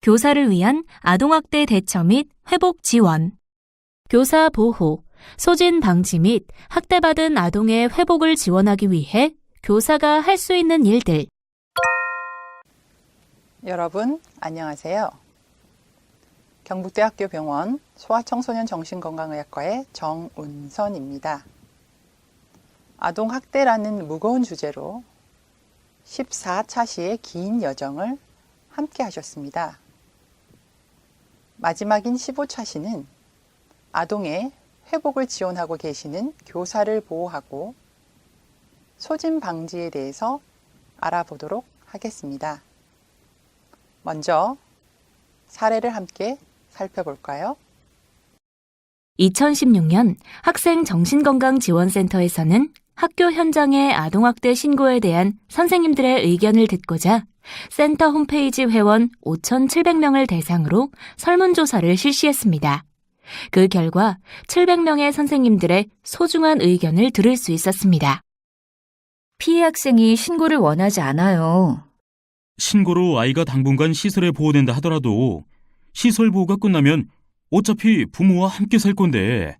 교사를 위한 아동학대 대처 및 회복 지원, 교사 보호, 소진 방지 및 학대받은 아동의 회복을 지원하기 위해 교사가 할 수 있는 일들. 여러분, 안녕하세요. 경북대학교 병원 소아청소년 정신건강의학과의 정운선입니다. 아동학대라는 무거운 주제로 14차시의 긴 여정을 함께 하셨습니다. 마지막인 15차시는 아동의 회복을 지원하고 계시는 교사를 보호하고 소진 방지에 대해서 알아보도록 하겠습니다. 먼저 사례를 함께 살펴볼까요? 2016년 학생정신건강지원센터에서는 학교 현장의 아동학대 신고에 대한 선생님들의 의견을 듣고자 센터 홈페이지 회원 5,700명을 대상으로 설문조사를 실시했습니다. 그 결과 700명의 선생님들의 소중한 의견을 들을 수 있었습니다. 피해 학생이 신고를 원하지 않아요. 신고로 아이가 당분간 시설에 보호된다 하더라도 시설 보호가 끝나면 어차피 부모와 함께 살 건데.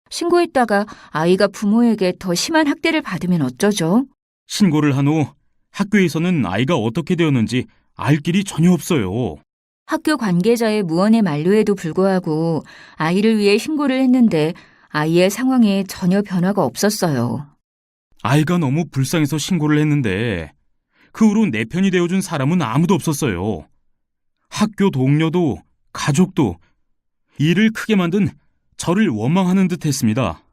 신고했다가 아이가 부모에게 더 심한 학대를 받으면 어쩌죠? 신고를 한 후 학교에서는 아이가 어떻게 되었는지 알 길이 전혀 없어요. 학교 관계자의 무언의 만류에도 불구하고 아이를 위해 신고를 했는데 아이의 상황에 전혀 변화가 없었어요. 아이가 너무 불쌍해서 신고를 했는데 그 후로 내 편이 되어준 사람은 아무도 없었어요. 학교 동료도 가족도 일을 크게 만든 저를 원망하는 듯 했습니다.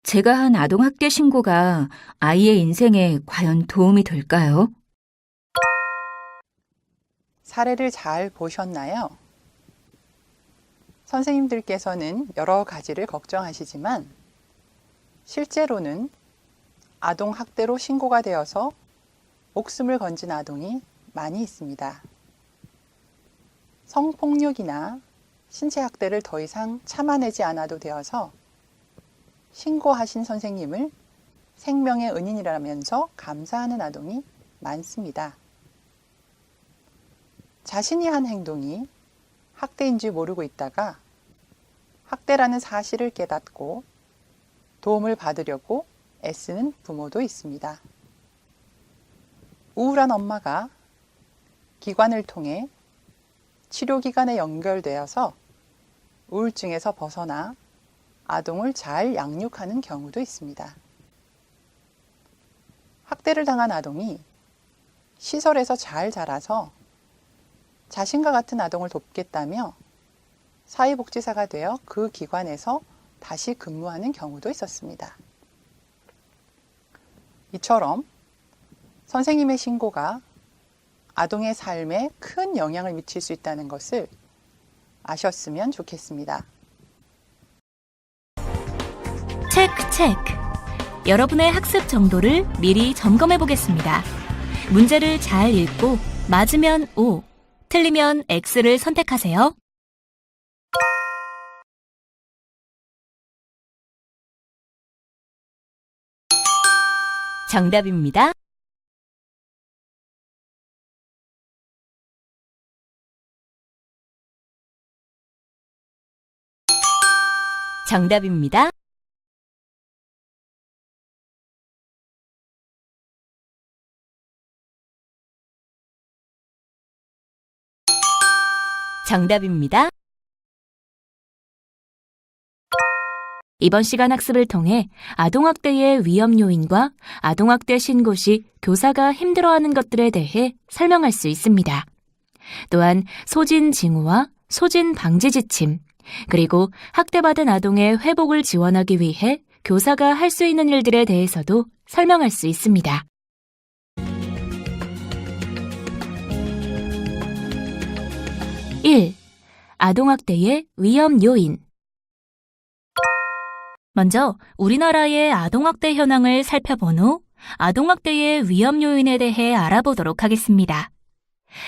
제가 한 아동학대 신고가 아이의 인생에 과연 도움이 될까요? 사례를 잘 보셨나요? 선생님들께서는 여러 가지를 걱정하시지만 실제로는 아동학대로 신고가 되어서 목숨을 건진 아동이 많이 있습니다. 성폭력이나 신체학대를 더 이상 참아내지 않아도 되어서 신고하신 선생님을 생명의 은인이라면서 감사하는 아동이 많습니다. 자신이 한 행동이 학대인지 모르고 있다가 학대라는 사실을 깨닫고 도움을 받으려고 애쓰는 부모도 있습니다. 우울한 엄마가 기관을 통해 치료기관에 연결되어서 우울증에서 벗어나 아동을 잘 양육하는 경우도 있습니다. 학대를 당한 아동이 시설에서 잘 자라서 자신과 같은 아동을 돕겠다며 사회복지사가 되어 그 기관에서 다시 근무하는 경우도 있었습니다. 이처럼 선생님의 신고가 아동의 삶에 큰 영향을 미칠 수 있다는 것을 아셨으면 좋겠습니다. 체크. 여러분의 학습 정도를 미리 점검해 보겠습니다. 문제를 잘 읽고 맞으면 O, 틀리면 X를 선택하세요. 정답입니다. 정답입니다. 정답입니다. 이번 시간 학습을 통해 아동학대의 위험 요인과 아동학대 신고 시 교사가 힘들어하는 것들에 대해 설명할 수 있습니다. 또한 소진 징후와 소진 방지 지침, 그리고 학대받은 아동의 회복을 지원하기 위해 교사가 할 수 있는 일들에 대해서도 설명할 수 있습니다. 1. 아동학대의 위험 요인. 먼저 우리나라의 아동학대 현황을 살펴본 후 아동학대의 위험 요인에 대해 알아보도록 하겠습니다.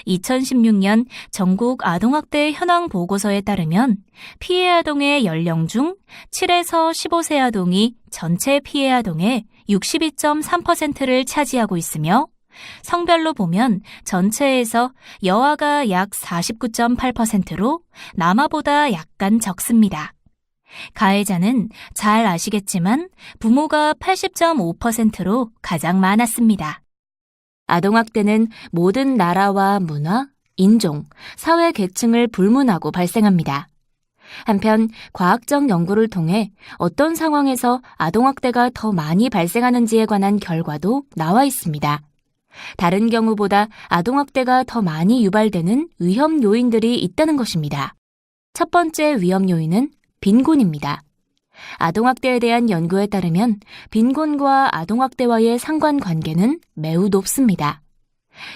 2016년 전국 아동학대 현황 보고서에 따르면 피해 아동의 연령 중 7에서 15세 아동이 전체 피해 아동의 62.3%를 차지하고 있으며 성별로 보면 전체에서 여아가 약 49.8%로 남아보다 약간 적습니다. 가해자는 잘 아시겠지만 부모가 80.5%로 가장 많았습니다. 아동학대는 모든 나라와 문화, 인종, 사회 계층을 불문하고 발생합니다. 한편 과학적 연구를 통해 어떤 상황에서 아동학대가 더 많이 발생하는지에 관한 결과도 나와 있습니다. 다른 경우보다 아동학대가 더 많이 유발되는 위험 요인들이 있다는 것입니다. 첫 번째 위험 요인은 빈곤입니다. 아동학대에 대한 연구에 따르면 빈곤과 아동학대와의 상관관계는 매우 높습니다.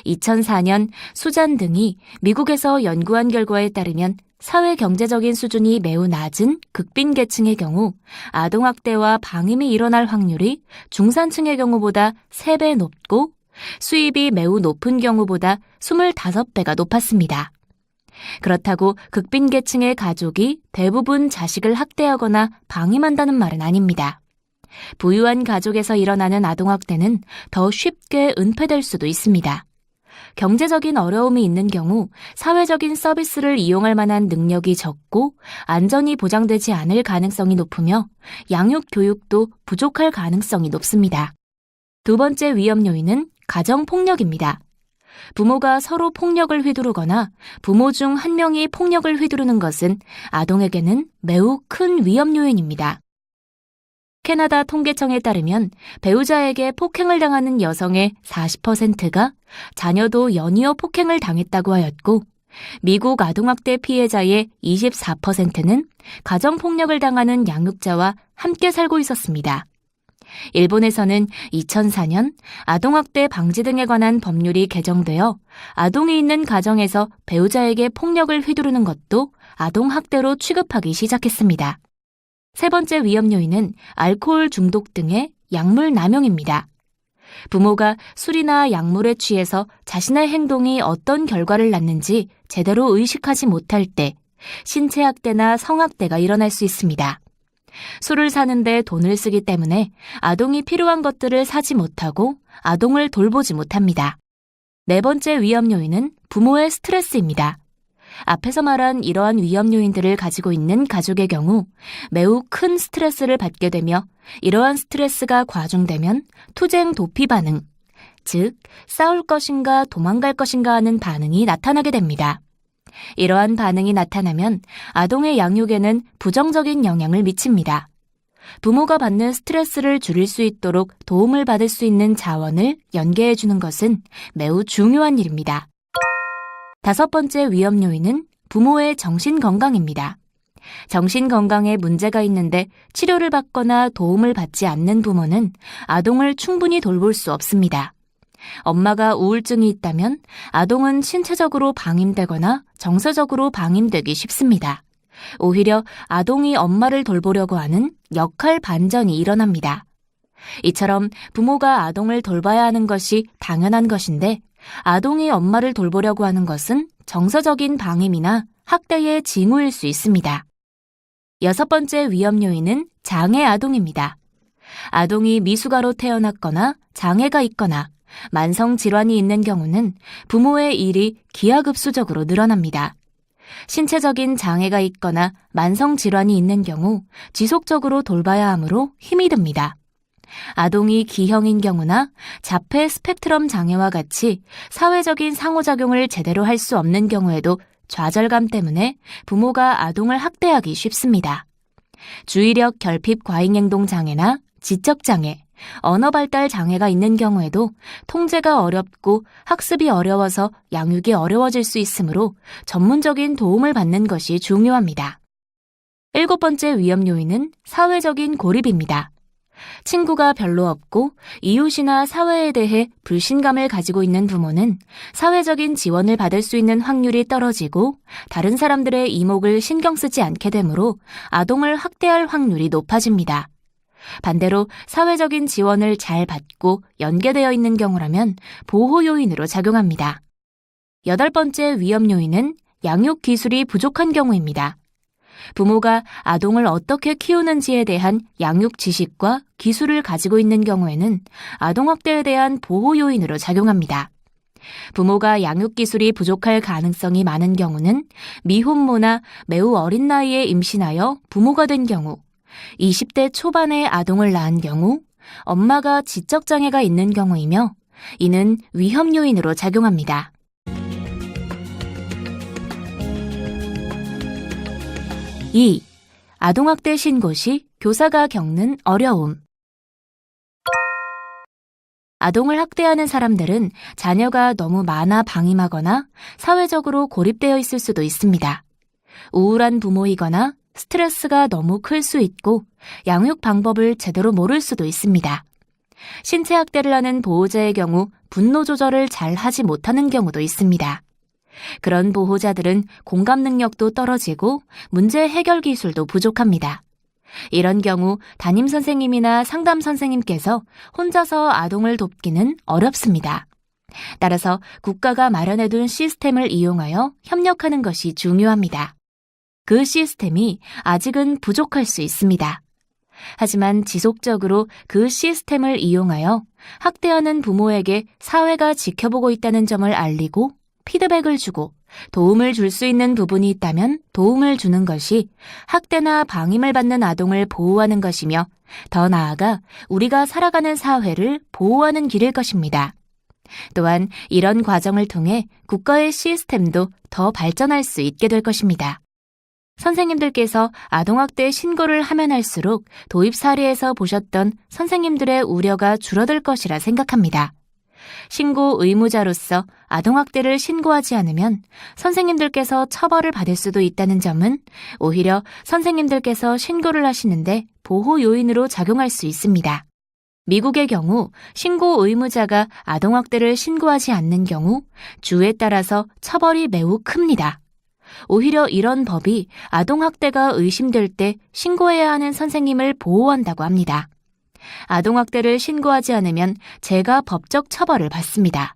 2004년 수잔 등이 미국에서 연구한 결과에 따르면 사회-경제적인 수준이 매우 낮은 극빈계층의 경우 아동학대와 방임이 일어날 확률이 중산층의 경우보다 3배 높고 수입이 매우 높은 경우보다 25배가 높았습니다. 그렇다고 극빈계층의 가족이 대부분 자식을 학대하거나 방임한다는 말은 아닙니다. 부유한 가족에서 일어나는 아동학대는 더 쉽게 은폐될 수도 있습니다. 경제적인 어려움이 있는 경우 사회적인 서비스를 이용할 만한 능력이 적고 안전이 보장되지 않을 가능성이 높으며 양육 교육도 부족할 가능성이 높습니다. 두 번째 위험 요인은 가정폭력입니다. 부모가 서로 폭력을 휘두르거나 부모 중 한 명이 폭력을 휘두르는 것은 아동에게는 매우 큰 위험 요인입니다. 캐나다 통계청에 따르면 배우자에게 폭행을 당하는 여성의 40%가 자녀도 연이어 폭행을 당했다고 하였고, 미국 아동학대 피해자의 24%는 가정폭력을 당하는 양육자와 함께 살고 있었습니다. 일본에서는 2004년 아동학대 방지 등에 관한 법률이 개정되어 아동이 있는 가정에서 배우자에게 폭력을 휘두르는 것도 아동학대로 취급하기 시작했습니다. 세 번째 위험 요인은 알코올 중독 등의 약물 남용입니다. 부모가 술이나 약물에 취해서 자신의 행동이 어떤 결과를 낳는지 제대로 의식하지 못할 때 신체학대나 성학대가 일어날 수 있습니다. 술을 사는데 돈을 쓰기 때문에 아동이 필요한 것들을 사지 못하고 아동을 돌보지 못합니다. 네 번째 위험 요인은 부모의 스트레스입니다. 앞에서 말한 이러한 위험 요인들을 가지고 있는 가족의 경우 매우 큰 스트레스를 받게 되며 이러한 스트레스가 과중되면 투쟁 도피 반응, 즉 싸울 것인가 도망갈 것인가 하는 반응이 나타나게 됩니다. 이러한 반응이 나타나면 아동의 양육에는 부정적인 영향을 미칩니다. 부모가 받는 스트레스를 줄일 수 있도록 도움을 받을 수 있는 자원을 연계해 주는 것은 매우 중요한 일입니다. 다섯 번째 위험 요인은 부모의 정신건강입니다. 정신건강에 문제가 있는데 치료를 받거나 도움을 받지 않는 부모는 아동을 충분히 돌볼 수 없습니다. 엄마가 우울증이 있다면 아동은 신체적으로 방임되거나 정서적으로 방임되기 쉽습니다. 오히려 아동이 엄마를 돌보려고 하는 역할 반전이 일어납니다. 이처럼 부모가 아동을 돌봐야 하는 것이 당연한 것인데 아동이 엄마를 돌보려고 하는 것은 정서적인 방임이나 학대의 징후일 수 있습니다. 여섯 번째 위험 요인은 장애 아동입니다. 아동이 미숙아로 태어났거나 장애가 있거나 만성 질환이 있는 경우는 부모의 일이 기하급수적으로 늘어납니다. 신체적인 장애가 있거나 만성 질환이 있는 경우 지속적으로 돌봐야 하므로 힘이 듭니다. 아동이 기형인 경우나 자폐 스펙트럼 장애와 같이 사회적인 상호작용을 제대로 할 수 없는 경우에도 좌절감 때문에 부모가 아동을 학대하기 쉽습니다. 주의력 결핍 과잉행동 장애나 지적장애, 언어발달 장애가 있는 경우에도 통제가 어렵고 학습이 어려워서 양육이 어려워질 수 있으므로 전문적인 도움을 받는 것이 중요합니다. 일곱 번째 위험 요인은 사회적인 고립입니다. 친구가 별로 없고 이웃이나 사회에 대해 불신감을 가지고 있는 부모는 사회적인 지원을 받을 수 있는 확률이 떨어지고 다른 사람들의 이목을 신경 쓰지 않게 되므로 아동을 학대할 확률이 높아집니다. 반대로 사회적인 지원을 잘 받고 연계되어 있는 경우라면 보호 요인으로 작용합니다. 여덟 번째 위험 요인은 양육 기술이 부족한 경우입니다. 부모가 아동을 어떻게 키우는지에 대한 양육 지식과 기술을 가지고 있는 경우에는 아동학대에 대한 보호 요인으로 작용합니다. 부모가 양육 기술이 부족할 가능성이 많은 경우는 미혼모나 매우 어린 나이에 임신하여 부모가 된 경우, 20대 초반에 아동을 낳은 경우, 엄마가 지적장애가 있는 경우이며 이는 위험 요인으로 작용합니다. 2. 아동학대 신고 시 교사가 겪는 어려움. 아동을 학대하는 사람들은 자녀가 너무 많아 방임하거나 사회적으로 고립되어 있을 수도 있습니다. 우울한 부모이거나 스트레스가 너무 클 수 있고 양육 방법을 제대로 모를 수도 있습니다. 신체 학대를 하는 보호자의 경우 분노 조절을 잘 하지 못하는 경우도 있습니다. 그런 보호자들은 공감 능력도 떨어지고 문제 해결 기술도 부족합니다. 이런 경우 담임 선생님이나 상담 선생님께서 혼자서 아동을 돕기는 어렵습니다. 따라서 국가가 마련해둔 시스템을 이용하여 협력하는 것이 중요합니다. 그 시스템이 아직은 부족할 수 있습니다. 하지만 지속적으로 그 시스템을 이용하여 학대하는 부모에게 사회가 지켜보고 있다는 점을 알리고 피드백을 주고 도움을 줄 수 있는 부분이 있다면 도움을 주는 것이 학대나 방임을 받는 아동을 보호하는 것이며 더 나아가 우리가 살아가는 사회를 보호하는 길일 것입니다. 또한 이런 과정을 통해 국가의 시스템도 더 발전할 수 있게 될 것입니다. 선생님들께서 아동학대 신고를 하면 할수록 도입 사례에서 보셨던 선생님들의 우려가 줄어들 것이라 생각합니다. 신고 의무자로서 아동학대를 신고하지 않으면 선생님들께서 처벌을 받을 수도 있다는 점은 오히려 선생님들께서 신고를 하시는데 보호 요인으로 작용할 수 있습니다. 미국의 경우 신고 의무자가 아동학대를 신고하지 않는 경우 주에 따라서 처벌이 매우 큽니다. 오히려 이런 법이 아동학대가 의심될 때 신고해야 하는 선생님을 보호한다고 합니다. 아동학대를 신고하지 않으면 제가 법적 처벌을 받습니다.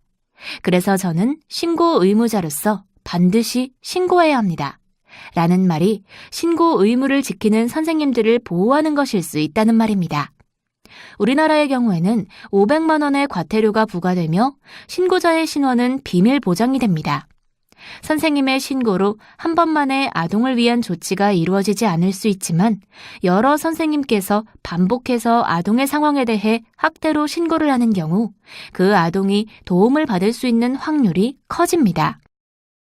그래서 저는 신고 의무자로서 반드시 신고해야 합니다. 라는 말이 신고 의무를 지키는 선생님들을 보호하는 것일 수 있다는 말입니다. 우리나라의 경우에는 500만 원의 과태료가 부과되며 신고자의 신원은 비밀 보장이 됩니다. 선생님의 신고로 한 번만에 아동을 위한 조치가 이루어지지 않을 수 있지만 여러 선생님께서 반복해서 아동의 상황에 대해 학대로 신고를 하는 경우 그 아동이 도움을 받을 수 있는 확률이 커집니다.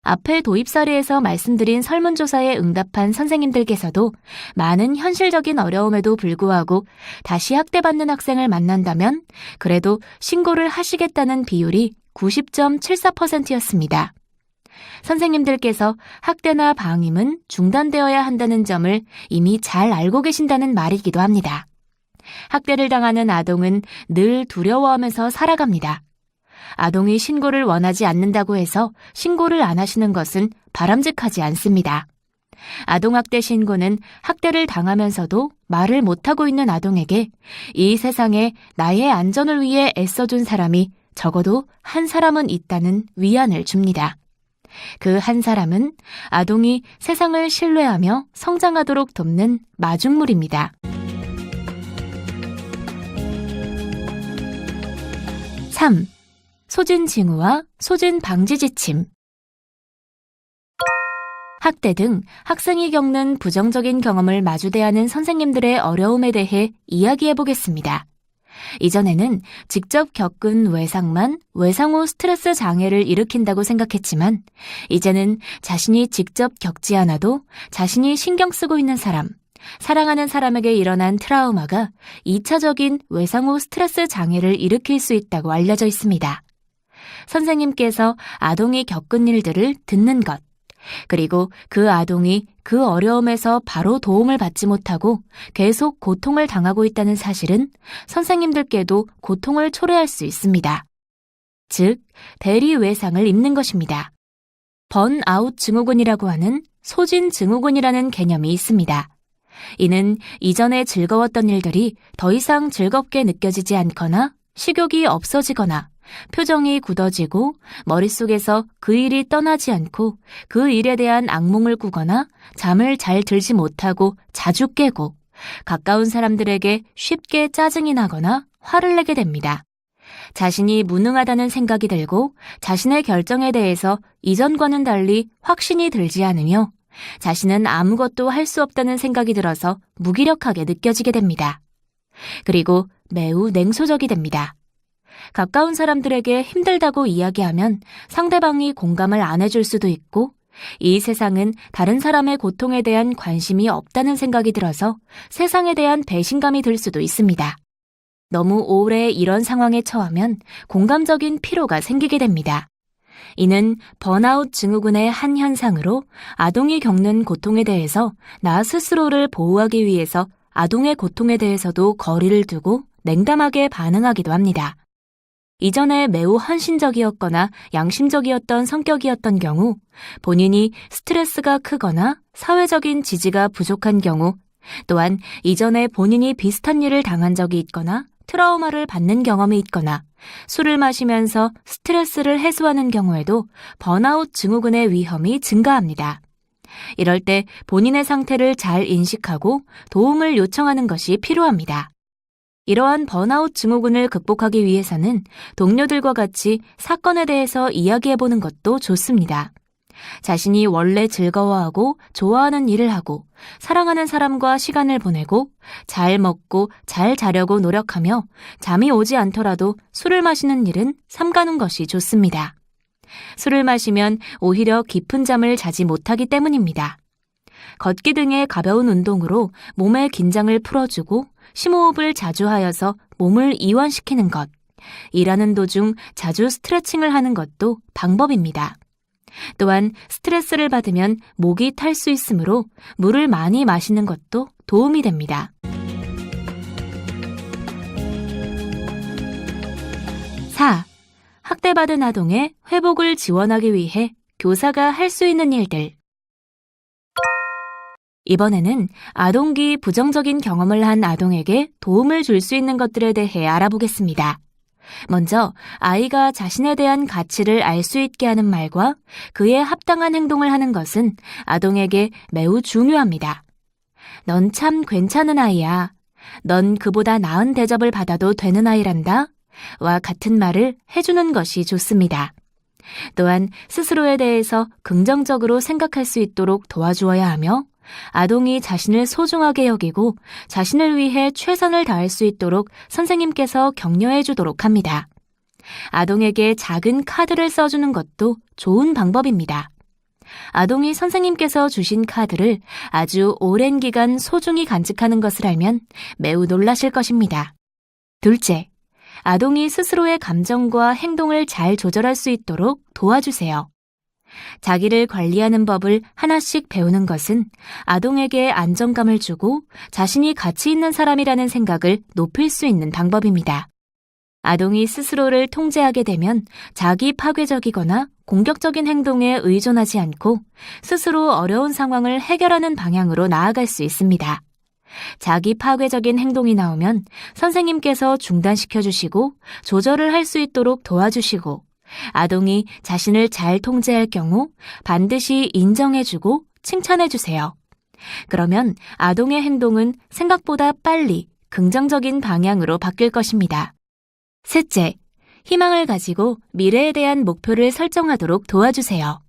앞에 도입 사례에서 말씀드린 설문조사에 응답한 선생님들께서도 많은 현실적인 어려움에도 불구하고 다시 학대받는 학생을 만난다면 그래도 신고를 하시겠다는 비율이 90.74%였습니다. 선생님들께서 학대나 방임은 중단되어야 한다는 점을 이미 잘 알고 계신다는 말이기도 합니다. 학대를 당하는 아동은 늘 두려워하면서 살아갑니다. 아동이 신고를 원하지 않는다고 해서 신고를 안 하시는 것은 바람직하지 않습니다. 아동학대 신고는 학대를 당하면서도 말을 못하고 있는 아동에게 이 세상에 나의 안전을 위해 애써준 사람이 적어도 한 사람은 있다는 위안을 줍니다. 그 한 사람은 아동이 세상을 신뢰하며 성장하도록 돕는 마중물입니다. 3. 소진 징후와 소진 방지 지침. 학대 등 학생이 겪는 부정적인 경험을 마주대하는 선생님들의 어려움에 대해 이야기해 보겠습니다. 이전에는 직접 겪은 외상만 외상 후 스트레스 장애를 일으킨다고 생각했지만 이제는 자신이 직접 겪지 않아도 자신이 신경 쓰고 있는 사람, 사랑하는 사람에게 일어난 트라우마가 2차적인 외상 후 스트레스 장애를 일으킬 수 있다고 알려져 있습니다. 선생님께서 아동이 겪은 일들을 듣는 것, 그리고 그 아동이 그 어려움에서 바로 도움을 받지 못하고 계속 고통을 당하고 있다는 사실은 선생님들께도 고통을 초래할 수 있습니다. 즉, 대리 외상을 입는 것입니다. 번아웃 증후군이라고 하는 소진 증후군이라는 개념이 있습니다. 이는 이전에 즐거웠던 일들이 더 이상 즐겁게 느껴지지 않거나 식욕이 없어지거나 표정이 굳어지고 머릿속에서 그 일이 떠나지 않고 그 일에 대한 악몽을 꾸거나 잠을 잘 들지 못하고 자주 깨고 가까운 사람들에게 쉽게 짜증이 나거나 화를 내게 됩니다. 자신이 무능하다는 생각이 들고 자신의 결정에 대해서 이전과는 달리 확신이 들지 않으며 자신은 아무것도 할 수 없다는 생각이 들어서 무기력하게 느껴지게 됩니다. 그리고 매우 냉소적이 됩니다. 가까운 사람들에게 힘들다고 이야기하면 상대방이 공감을 안 해줄 수도 있고 이 세상은 다른 사람의 고통에 대한 관심이 없다는 생각이 들어서 세상에 대한 배신감이 들 수도 있습니다. 너무 오래 이런 상황에 처하면 공감적인 피로가 생기게 됩니다. 이는 번아웃 증후군의 한 현상으로 아동이 겪는 고통에 대해서 나 스스로를 보호하기 위해서 아동의 고통에 대해서도 거리를 두고 냉담하게 반응하기도 합니다. 이전에 매우 헌신적이었거나 양심적이었던 성격이었던 경우, 본인이 스트레스가 크거나 사회적인 지지가 부족한 경우, 또한 이전에 본인이 비슷한 일을 당한 적이 있거나 트라우마를 받는 경험이 있거나 술을 마시면서 스트레스를 해소하는 경우에도 번아웃 증후군의 위험이 증가합니다. 이럴 때 본인의 상태를 잘 인식하고 도움을 요청하는 것이 필요합니다. 이러한 번아웃 증후군을 극복하기 위해서는 동료들과 같이 사건에 대해서 이야기해보는 것도 좋습니다. 자신이 원래 즐거워하고 좋아하는 일을 하고 사랑하는 사람과 시간을 보내고 잘 먹고 잘 자려고 노력하며 잠이 오지 않더라도 술을 마시는 일은 삼가는 것이 좋습니다. 술을 마시면 오히려 깊은 잠을 자지 못하기 때문입니다. 걷기 등의 가벼운 운동으로 몸의 긴장을 풀어주고 심호흡을 자주 하여서 몸을 이완시키는 것, 일하는 도중 자주 스트레칭을 하는 것도 방법입니다. 또한 스트레스를 받으면 목이 탈 수 있으므로 물을 많이 마시는 것도 도움이 됩니다. 4. 학대받은 아동의 회복을 지원하기 위해 교사가 할 수 있는 일들. 이번에는 아동기 부정적인 경험을 한 아동에게 도움을 줄 수 있는 것들에 대해 알아보겠습니다. 먼저 아이가 자신에 대한 가치를 알 수 있게 하는 말과 그에 합당한 행동을 하는 것은 아동에게 매우 중요합니다. 넌 참 괜찮은 아이야. 넌 그보다 나은 대접을 받아도 되는 아이란다. 와 같은 말을 해주는 것이 좋습니다. 또한 스스로에 대해서 긍정적으로 생각할 수 있도록 도와주어야 하며 아동이 자신을 소중하게 여기고 자신을 위해 최선을 다할 수 있도록 선생님께서 격려해 주도록 합니다. 아동에게 작은 카드를 써주는 것도 좋은 방법입니다. 아동이 선생님께서 주신 카드를 아주 오랜 기간 소중히 간직하는 것을 알면 매우 놀라실 것입니다. 둘째, 아동이 스스로의 감정과 행동을 잘 조절할 수 있도록 도와주세요. 자기를 관리하는 법을 하나씩 배우는 것은 아동에게 안정감을 주고 자신이 가치 있는 사람이라는 생각을 높일 수 있는 방법입니다. 아동이 스스로를 통제하게 되면 자기 파괴적이거나 공격적인 행동에 의존하지 않고 스스로 어려운 상황을 해결하는 방향으로 나아갈 수 있습니다. 자기 파괴적인 행동이 나오면 선생님께서 중단시켜 주시고 조절을 할 수 있도록 도와주시고 아동이 자신을 잘 통제할 경우 반드시 인정해주고 칭찬해주세요. 그러면 아동의 행동은 생각보다 빨리 긍정적인 방향으로 바뀔 것입니다. 셋째, 희망을 가지고 미래에 대한 목표를 설정하도록 도와주세요.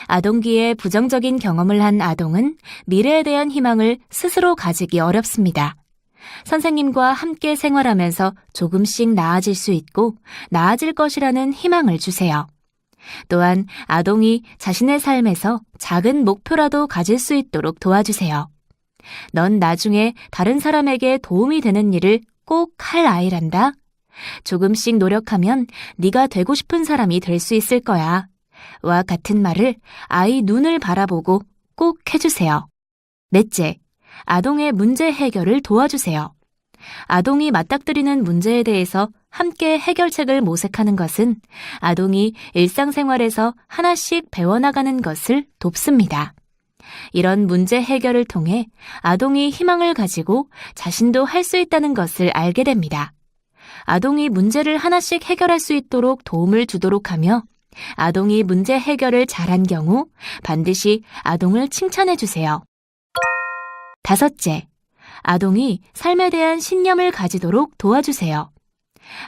아동기에 부정적인 경험을 한 아동은 미래에 대한 희망을 스스로 가지기 어렵습니다. 선생님과 함께 생활하면서 조금씩 나아질 수 있고 나아질 것이라는 희망을 주세요. 또한 아동이 자신의 삶에서 작은 목표라도 가질 수 있도록 도와주세요. 넌 나중에 다른 사람에게 도움이 되는 일을 꼭 할 아이란다. 조금씩 노력하면 네가 되고 싶은 사람이 될 수 있을 거야. 와 같은 말을 아이 눈을 바라보고 꼭 해주세요. 넷째, 아동의 문제 해결을 도와주세요. 아동이 맞닥뜨리는 문제에 대해서 함께 해결책을 모색하는 것은 아동이 일상생활에서 하나씩 배워나가는 것을 돕습니다. 이런 문제 해결을 통해 아동이 희망을 가지고 자신도 할 수 있다는 것을 알게 됩니다. 아동이 문제를 하나씩 해결할 수 있도록 도움을 주도록 하며 아동이 문제 해결을 잘한 경우 반드시 아동을 칭찬해 주세요. 5째, 아동이 삶에 대한 신념을 가지도록 도와주세요.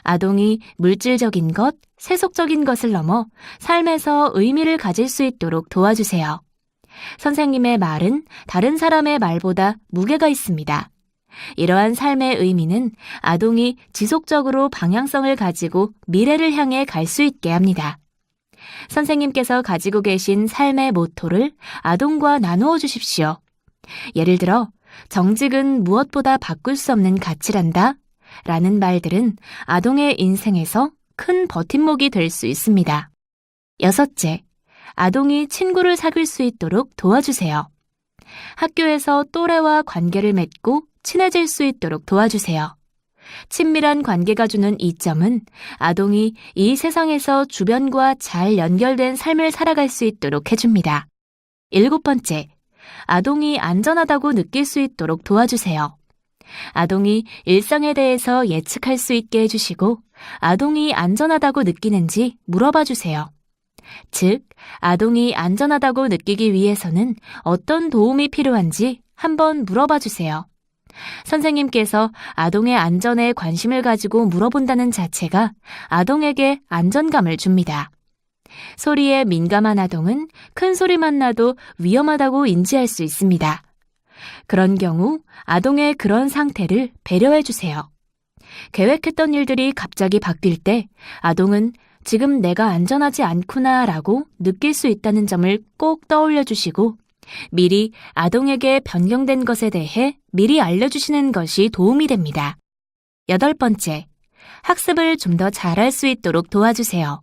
아동이 물질적인 것, 세속적인 것을 넘어 삶에서 의미를 가질 수 있도록 도와주세요. 선생님의 말은 다른 사람의 말보다 무게가 있습니다. 이러한 삶의 의미는 아동이 지속적으로 방향성을 가지고 미래를 향해 갈 수 있게 합니다. 선생님께서 가지고 계신 삶의 모토를 아동과 나누어 주십시오. 예를 들어, 정직은 무엇보다 바꿀 수 없는 가치란다 라는 말들은 아동의 인생에서 큰 버팀목이 될 수 있습니다. 6째, 아동이 친구를 사귈 수 있도록 도와주세요. 학교에서 또래와 관계를 맺고 친해질 수 있도록 도와주세요. 친밀한 관계가 주는 이점은 아동이 이 세상에서 주변과 잘 연결된 삶을 살아갈 수 있도록 해줍니다. 7번째, 아동이 안전하다고 느낄 수 있도록 도와주세요. 아동이 일상에 대해서 예측할 수 있게 해주시고 아동이 안전하다고 느끼는지 물어봐 주세요. 즉, 아동이 안전하다고 느끼기 위해서는 어떤 도움이 필요한지 한번 물어봐 주세요. 선생님께서 아동의 안전에 관심을 가지고 물어본다는 자체가 아동에게 안전감을 줍니다. 소리에 민감한 아동은 큰 소리만 나도 위험하다고 인지할 수 있습니다. 그런 경우 아동의 그런 상태를 배려해 주세요. 계획했던 일들이 갑자기 바뀔 때 아동은 지금 내가 안전하지 않구나 라고 느낄 수 있다는 점을 꼭 떠올려 주시고 미리 아동에게 변경된 것에 대해 미리 알려주시는 것이 도움이 됩니다. 8번째, 학습을 좀 더 잘할 수 있도록 도와주세요.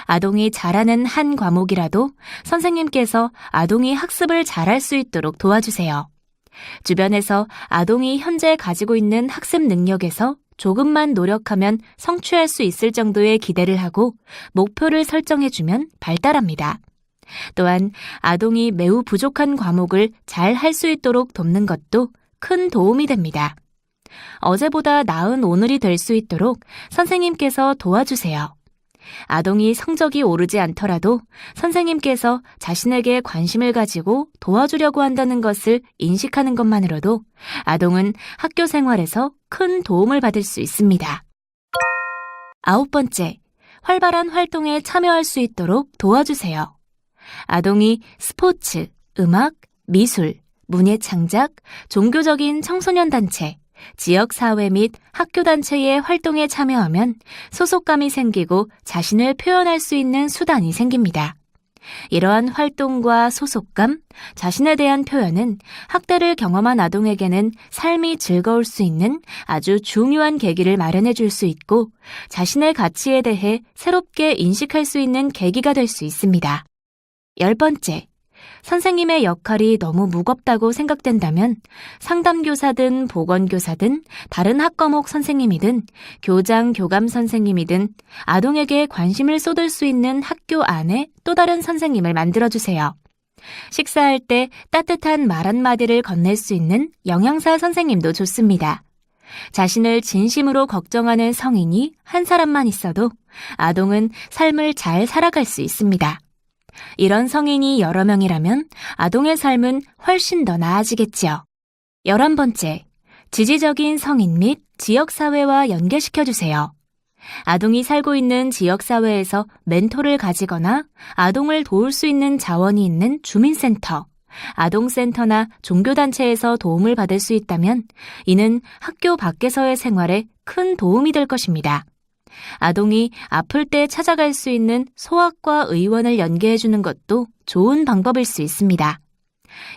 아동이 잘하는 한 과목이라도 선생님께서 아동이 학습을 잘할 수 있도록 도와주세요. 주변에서 아동이 현재 가지고 있는 학습 능력에서 조금만 노력하면 성취할 수 있을 정도의 기대를 하고 목표를 설정해주면 발달합니다. 또한 아동이 매우 부족한 과목을 잘 할 수 있도록 돕는 것도 큰 도움이 됩니다. 어제보다 나은 오늘이 될 수 있도록 선생님께서 도와주세요. 아동이 성적이 오르지 않더라도 선생님께서 자신에게 관심을 가지고 도와주려고 한다는 것을 인식하는 것만으로도 아동은 학교 생활에서 큰 도움을 받을 수 있습니다. 9번째, 활발한 활동에 참여할 수 있도록 도와주세요. 아동이 스포츠, 음악, 미술, 문예창작, 종교적인 청소년단체, 지역사회 및 학교단체의 활동에 참여하면 소속감이 생기고 자신을 표현할 수 있는 수단이 생깁니다. 이러한 활동과 소속감, 자신에 대한 표현은 학대를 경험한 아동에게는 삶이 즐거울 수 있는 아주 중요한 계기를 마련해 줄 수 있고 자신의 가치에 대해 새롭게 인식할 수 있는 계기가 될 수 있습니다. 10번째, 선생님의 역할이 너무 무겁다고 생각된다면 상담교사든 보건교사든 다른 학과목 선생님이든 교장, 교감 선생님이든 아동에게 관심을 쏟을 수 있는 학교 안에 또 다른 선생님을 만들어주세요. 식사할 때 따뜻한 말 한마디를 건넬 수 있는 영양사 선생님도 좋습니다. 자신을 진심으로 걱정하는 성인이 한 사람만 있어도 아동은 삶을 잘 살아갈 수 있습니다. 이런 성인이 여러 명이라면 아동의 삶은 훨씬 더 나아지겠지요. 11번째, 지지적인 성인 및 지역사회와 연계시켜주세요. 아동이 살고 있는 지역사회에서 멘토를 가지거나 아동을 도울 수 있는 자원이 있는 주민센터, 아동센터나 종교단체에서 도움을 받을 수 있다면 이는 학교 밖에서의 생활에 큰 도움이 될 것입니다. 아동이 아플 때 찾아갈 수 있는 소아과 의원을 연계해주는 것도 좋은 방법일 수 있습니다.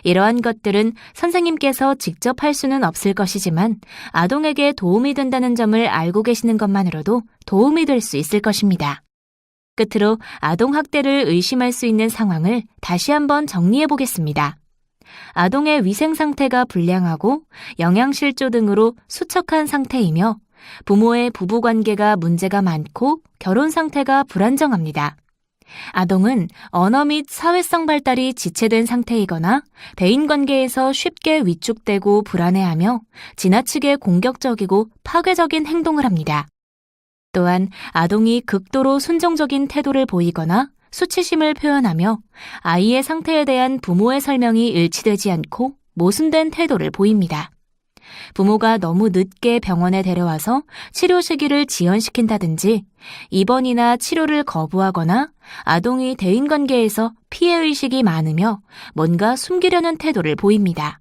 이러한 것들은 선생님께서 직접 할 수는 없을 것이지만 아동에게 도움이 된다는 점을 알고 계시는 것만으로도 도움이 될 수 있을 것입니다. 끝으로 아동 학대를 의심할 수 있는 상황을 다시 한번 정리해 보겠습니다. 아동의 위생 상태가 불량하고 영양실조 등으로 수척한 상태이며 부모의 부부관계가 문제가 많고 결혼 상태가 불안정합니다. 아동은 언어 및 사회성 발달이 지체된 상태이거나 대인관계에서 쉽게 위축되고 불안해하며 지나치게 공격적이고 파괴적인 행동을 합니다. 또한 아동이 극도로 순종적인 태도를 보이거나 수치심을 표현하며 아이의 상태에 대한 부모의 설명이 일치되지 않고 모순된 태도를 보입니다. 부모가 너무 늦게 병원에 데려와서 치료 시기를 지연시킨다든지 입원이나 치료를 거부하거나 아동이 대인관계에서 피해의식이 많으며 뭔가 숨기려는 태도를 보입니다.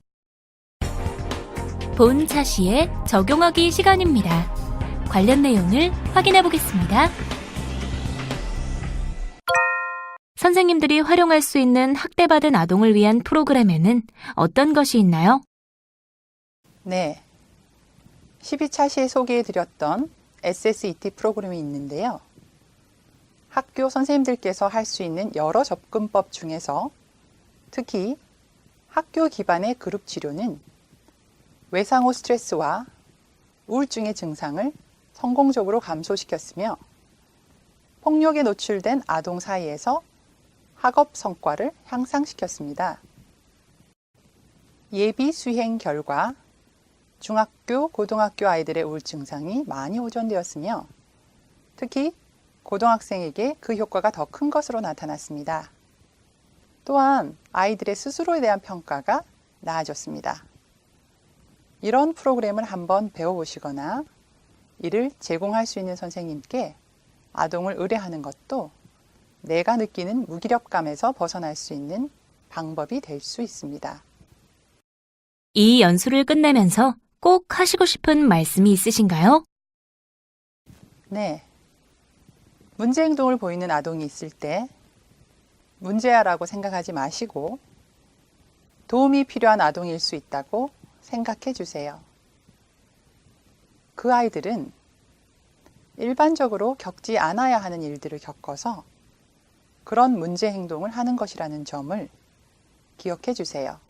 본 차시에 적용하기 시간입니다. 관련 내용을 확인해 보겠습니다. 선생님들이 활용할 수 있는 학대받은 아동을 위한 프로그램에는 어떤 것이 있나요? 네. 12차시에 소개해드렸던 SSET 프로그램이 있는데요. 학교 선생님들께서 할 수 있는 여러 접근법 중에서 특히 학교 기반의 그룹 치료는 외상후 스트레스와 우울증의 증상을 성공적으로 감소시켰으며 폭력에 노출된 아동 사이에서 학업 성과를 향상시켰습니다. 예비 수행 결과 중학교, 고등학교 아이들의 우울 증상이 많이 호전되었으며 특히 고등학생에게 그 효과가 더 큰 것으로 나타났습니다. 또한 아이들의 스스로에 대한 평가가 나아졌습니다. 이런 프로그램을 한번 배워보시거나 이를 제공할 수 있는 선생님께 아동을 의뢰하는 것도 내가 느끼는 무기력감에서 벗어날 수 있는 방법이 될 수 있습니다. 이 연수를 끝내면서 꼭 하시고 싶은 말씀이 있으신가요? 네. 문제 행동을 보이는 아동이 있을 때 문제야라고 생각하지 마시고 도움이 필요한 아동일 수 있다고 생각해 주세요. 그 아이들은 일반적으로 겪지 않아야 하는 일들을 겪어서 그런 문제 행동을 하는 것이라는 점을 기억해 주세요.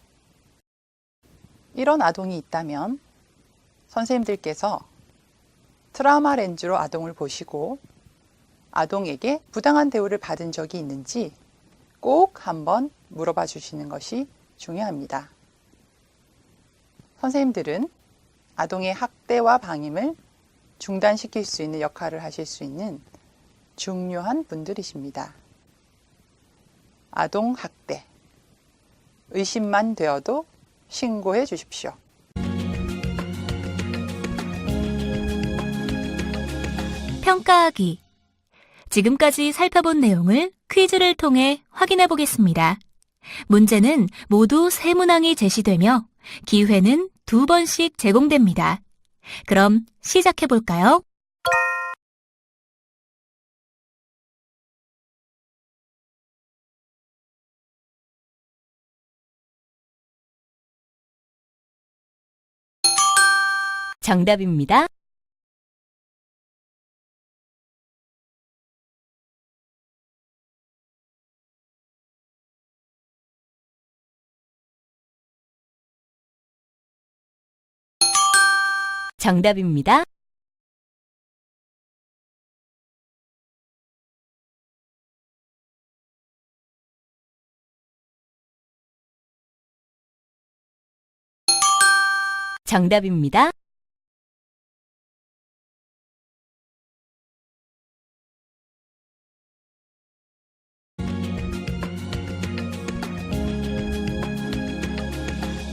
이런 아동이 있다면 선생님들께서 트라우마 렌즈로 아동을 보시고 아동에게 부당한 대우를 받은 적이 있는지 꼭 한번 물어봐 주시는 것이 중요합니다. 선생님들은 아동의 학대와 방임을 중단시킬 수 있는 역할을 하실 수 있는 중요한 분들이십니다. 아동 학대, 의심만 되어도 신고해 주십시오. 평가하기. 지금까지 살펴본 내용을 퀴즈를 통해 확인해 보겠습니다. 문제는 모두 3문항이 제시되며 기회는 2번씩 제공됩니다. 그럼 시작해 볼까요? 정답입니다. 정답입니다. 정답입니다.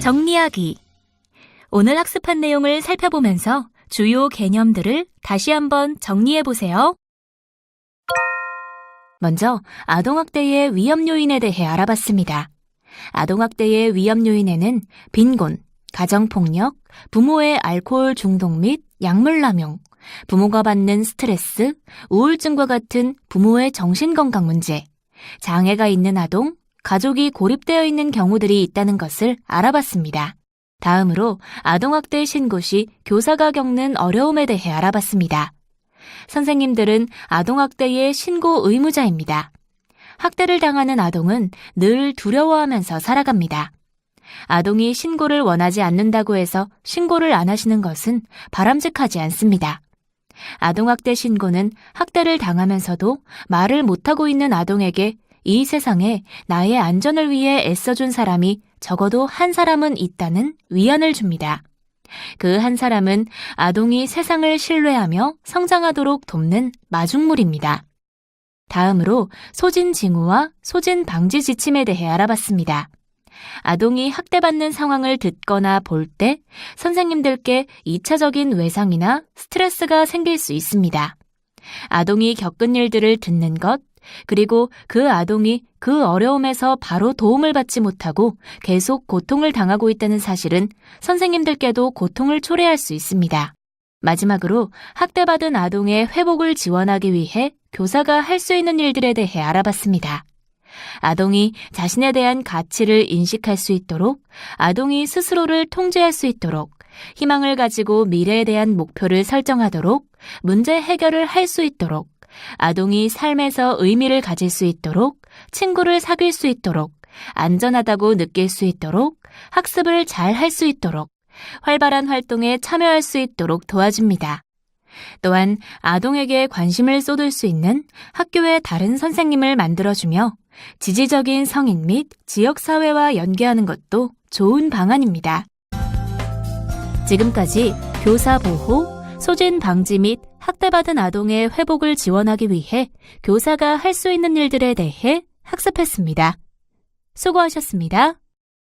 정리하기. 오늘 학습한 내용을 살펴보면서 주요 개념들을 다시 한번 정리해 보세요. 먼저 아동학대의 위험 요인에 대해 알아봤습니다. 아동학대의 위험 요인에는 빈곤, 가정폭력, 부모의 알코올 중독 및 약물 남용, 부모가 받는 스트레스, 우울증과 같은 부모의 정신건강 문제, 장애가 있는 아동, 가족이 고립되어 있는 경우들이 있다는 것을 알아봤습니다. 다음으로 아동학대 신고 시 교사가 겪는 어려움에 대해 알아봤습니다. 선생님들은 아동학대의 신고 의무자입니다. 학대를 당하는 아동은 늘 두려워하면서 살아갑니다. 아동이 신고를 원하지 않는다고 해서 신고를 안 하시는 것은 바람직하지 않습니다. 아동학대 신고는 학대를 당하면서도 말을 못하고 있는 아동에게 이 세상에 나의 안전을 위해 애써준 사람이 적어도 한 사람은 있다는 위안을 줍니다. 그 한 사람은 아동이 세상을 신뢰하며 성장하도록 돕는 마중물입니다. 다음으로 소진징후와 소진방지 지침에 대해 알아봤습니다. 아동이 학대받는 상황을 듣거나 볼 때 선생님들께 2차적인 외상이나 스트레스가 생길 수 있습니다. 아동이 겪은 일들을 듣는 것, 그리고 그 아동이 그 어려움에서 바로 도움을 받지 못하고 계속 고통을 당하고 있다는 사실은 선생님들께도 고통을 초래할 수 있습니다. 마지막으로 학대받은 아동의 회복을 지원하기 위해 교사가 할 수 있는 일들에 대해 알아봤습니다. 아동이 자신에 대한 가치를 인식할 수 있도록, 아동이 스스로를 통제할 수 있도록, 희망을 가지고 미래에 대한 목표를 설정하도록, 문제 해결을 할 수 있도록, 아동이 삶에서 의미를 가질 수 있도록, 친구를 사귈 수 있도록, 안전하다고 느낄 수 있도록, 학습을 잘 할 수 있도록, 활발한 활동에 참여할 수 있도록 도와줍니다. 또한 아동에게 관심을 쏟을 수 있는 학교의 다른 선생님을 만들어주며 지지적인 성인 및 지역사회와 연계하는 것도 좋은 방안입니다. 지금까지 교사 보호, 소진 방지 및 학대받은 아동의 회복을 지원하기 위해 교사가 할 수 있는 일들에 대해 학습했습니다. 수고하셨습니다.